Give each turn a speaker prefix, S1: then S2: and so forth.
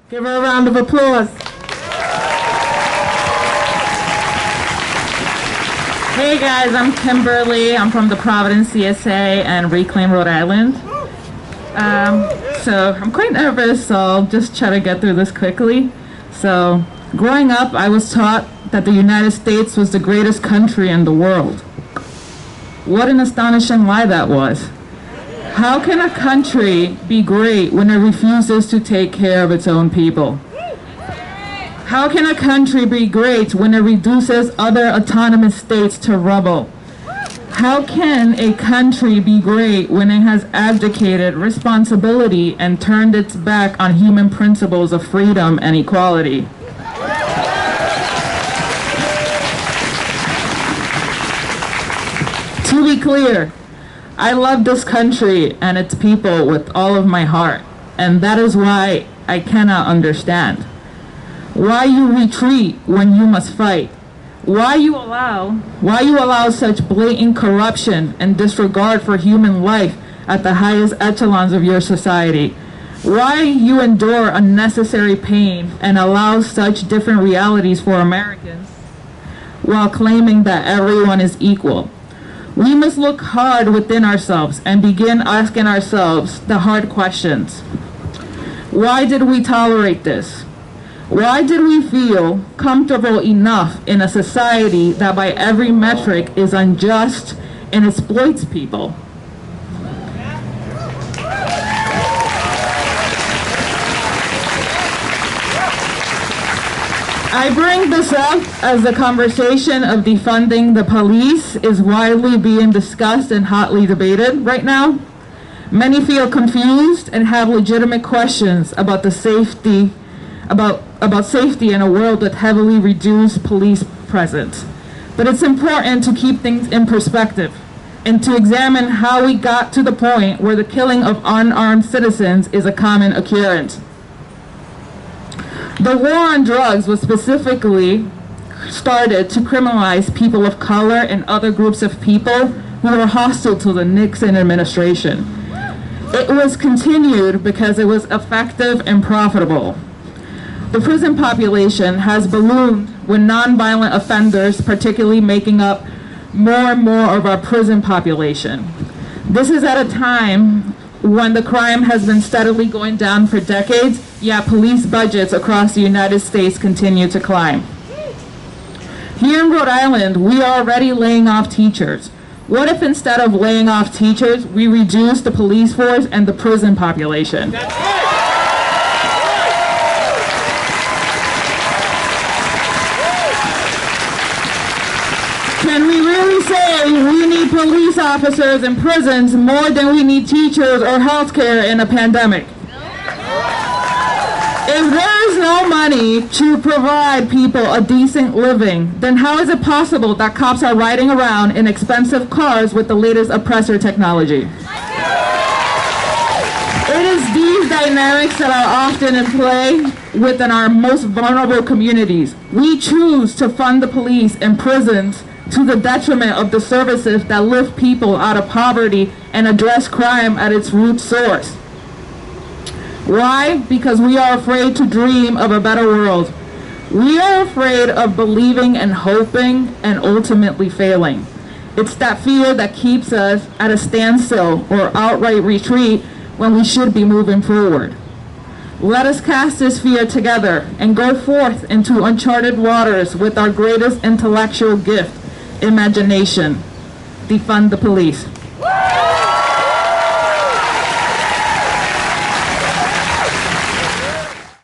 S1: Give her a round of applause. Hey guys, I'm Kimberly. I'm from the Providence CSA and Reclaim Rhode Island. So I'm quite nervous, so I'll just try to get through this quickly. So growing up, I was taught that the United States was the greatest country in the world. What an astonishing lie that was. How can a country be great when it refuses to take care of its own people? How can a country be great when it reduces other autonomous states to rubble? How can a country be great when it has abdicated responsibility and turned its back on human principles of freedom and equality? To be clear, I love this country and its people with all of my heart, and that is why I cannot understand why you retreat when you must fight, why you allow such blatant corruption and disregard for human life at the highest echelons of your society, why you endure unnecessary pain and allow such different realities for Americans while claiming that everyone is equal. We must look hard within ourselves and begin asking ourselves the hard questions. Why did we tolerate this? Why did we feel comfortable enough in a society that by every metric is unjust and exploits people? I bring this up as the conversation of defunding the police is widely being discussed and hotly debated right now. Many feel confused and have legitimate questions about the safety in a world with heavily reduced police presence. But it's important to keep things in perspective and to examine how we got to the point where the killing of unarmed citizens is a common occurrence. The war on drugs was specifically started to criminalize people of color and other groups of people who were hostile to the Nixon administration. It was continued because it was effective and profitable. The prison population has ballooned with nonviolent offenders, particularly making up more and more of our prison population. This is at a time when the crime has been steadily going down for decades, yet police budgets across the United States continue to climb. Here in Rhode Island, we are already laying off teachers. What if instead of laying off teachers, we reduce the police force and the prison population? Can we really say we need police officers in prisons more than we need teachers or healthcare in a pandemic? If there is no money to provide people a decent living, then how is it possible that cops are riding around in expensive cars with the latest oppressor technology? It is these dynamics that are often in play within our most vulnerable communities. We choose to fund the police and prisons to the detriment of the services that lift people out of poverty and address crime at its root source. Why? Because we are afraid to dream of a better world. We are afraid of believing and hoping and ultimately failing. It's that fear that keeps us at a standstill or outright retreat when we should be moving forward. Let us cast this fear together and go forth into uncharted waters with our greatest intellectual gift, imagination. Defund the police.